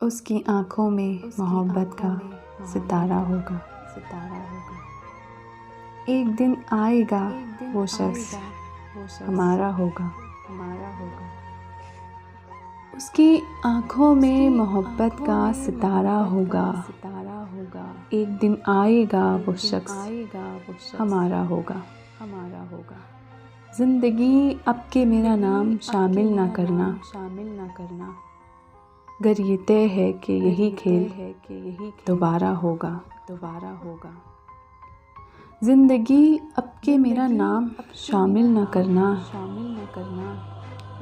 उसकी आँखों में मोहब्बत का सितारा होगा। एक दिन आएगा वो शख्स हमारा होगा। उसकी आँखों में मोहब्बत का सितारा होगा। एक दिन आएगा वो शख्स हमारा होगा। ज़िंदगी अब के मेरा नाम शामिल ना करना, गर ये तय है कि यही खेल दोबारा होगा। ज़िंदगी अब के मेरा नाम शामिल ना करना,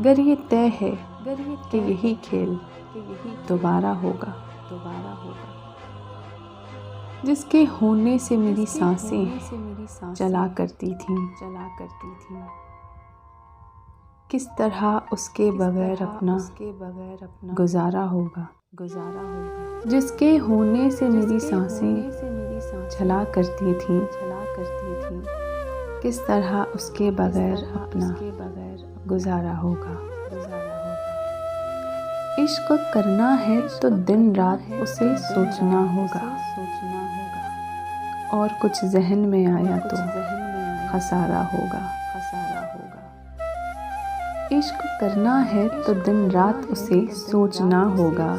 गर ये तय है कि यही खेल दोबारा होगा। जिसके होने से मेरी सांसें चला करती थीं, किस तरह उसके बगैर अपना गुजारा होगा। जिसके होने से मेरी सांसें चला करती थीं, किस तरह उसके बगैर अपना गुजारा होगा। इश्क करना है तो दिन रात उसे सोचना होगा, और कुछ जहन में आया तो खसारा होगा। इश्क करना है तो दिन रात उसे सोचना होगा,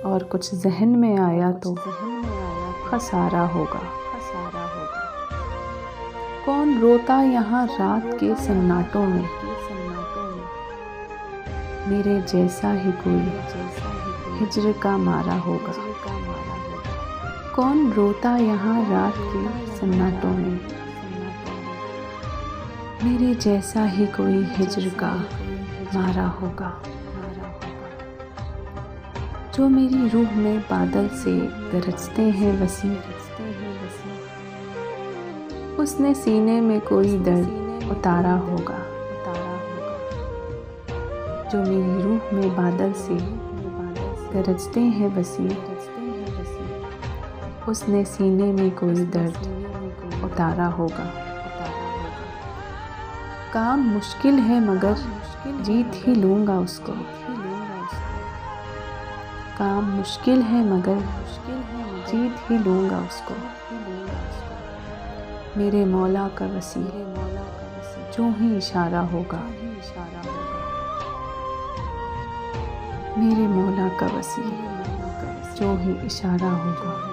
और कुछ जहन में आया तो खसारा होगा। कौन रोता यहाँ रात के सन्नाटों में, मेरे जैसा ही कोई हिज्र का मारा होगा। कौन रोता यहाँ रात के सन्नाटों में, मेरे जैसा ही कोई हिज्र का मारा होगा। जो मेरी रूह में बादल से गरजते हैं वसीम, उसने सीने में कोई दर्द उतारा होगा। जो मेरी रूह में बादल से गरजते हैं वसीम, उसने सीने में कोई दर्द उतारा होगा। काम मुश्किल है मगर जीत ही लूँगा उसको। काम मुश्किल है मगर जीत ही लूँगा उसको। मेरे मौला का वसी जो ही इशारा होगा। मेरे मौला का वसी जो ही इशारा होगा।